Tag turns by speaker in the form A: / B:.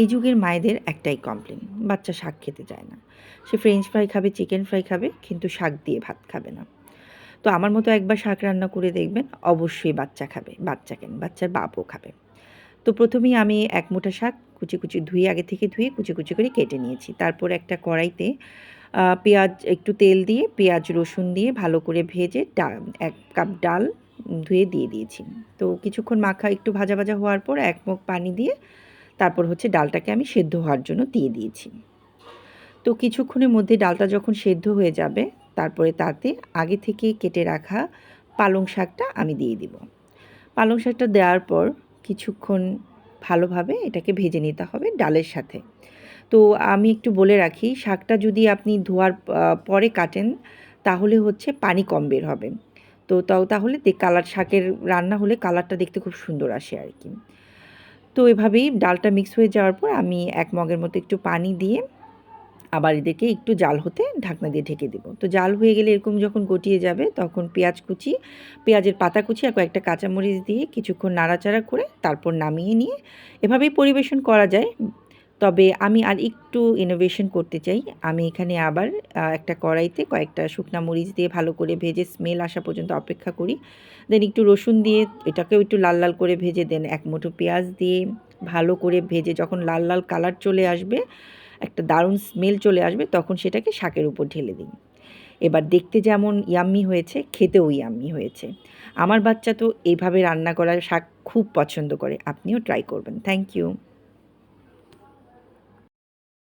A: এই যুগের মায়েদের একটাই কমপ্লেন, বাচ্চা শাক খেতে চায় না। সে ফ্রেঞ্চ ফ্রাই খাবে, চিকেন ফ্রাই খাবে, কিন্তু শাক দিয়ে ভাত খাবে না। তো আমার মতো একবার শাক রান্না করে দেখবেন, অবশ্যই বাচ্চা খাবে। বাচ্চা কেন, বাচ্চার বাপও খাবে। তো প্রথমেই আমি এক মুঠা শাক কুচি ধুয়ে, আগে থেকে ধুয়ে কুচি করে কেটে নিয়েছি। তারপর একটা কড়াইতে পেঁয়াজ, একটু তেল দিয়ে পেঁয়াজ রসুন দিয়ে ভালো করে ভেজে ১ কাপ ডাল ধুয়ে দিয়ে দিয়েছি। তো কিছুক্ষণ মাখা একটু ভাজা হওয়ার পর ১ মগ পানি দিয়ে তারপর হচ্ছে ডালটাকে আমি সেদ্ধ হওয়ার জন্য দিয়ে দিয়েছি। তো কিছুক্ষণের মধ্যে ডালটা যখন সেদ্ধ হয়ে যাবে, তারপরে তাতে আগে থেকে কেটে রাখা পালং শাকটা আমি দিয়ে দিব। পালং শাকটা দেওয়ার পর কিছুক্ষণ ভালোভাবে এটাকে ভেজে নিতে হবে ডালের সাথে। তো আমি একটু বলে রাখি, শাকটা যদি আপনি ধোয়ার পরে কাটেন, তাহলে হচ্ছে পানি কম বের হবে। তো তাহলে কালার, শাকের রান্না হলে কালারটা দেখতে খুব সুন্দর আসে আর কি। তো এভাবেই ডালটা মিক্স হয়ে যাওয়ার পর আমি ১ মগের মতো একটু পানি দিয়ে আবার এদেরকে একটু জাল হতে ঢাকনা দিয়ে ঢেকে দেব। তো জাল হয়ে গেলে এরকম যখন গটিয়ে যাবে, তখন পেঁয়াজ কুচি, পেঁয়াজের পাতা কুচি আর কয়েকটা কাঁচামরিচ দিয়ে কিছুক্ষণ নাড়াচাড়া করে তারপর নামিয়ে নিয়ে এভাবেই পরিবেশন করা যায়। তবে আমি আর একটু ইনোভেশন করতে চাই। আমি এখানে আবার একটা কড়াইতে কয়েকটা শুকনা মরিচ দিয়ে ভালো করে ভেজে স্মেল আসা পর্যন্ত অপেক্ষা করি। দেন একটু রসুন দিয়ে এটাকেও একটু লাল করে ভেজে, দেন ১ মুঠো পেঁয়াজ দিয়ে ভালো করে ভেজে যখন লাল কালার চলে আসবে, একটা দারুণ স্মেল চলে আসবে, তখন সেটাকে শাকের উপর ঢেলে দিই। এবার দেখতে যেমন ইয়াম্মি হয়েছে, খেতেও ইয়াম্মি হয়েছে। আমার বাচ্চা তো এইভাবে রান্না করা শাক খুব পছন্দ করে। আপনিও ট্রাই করবেন। Thank you.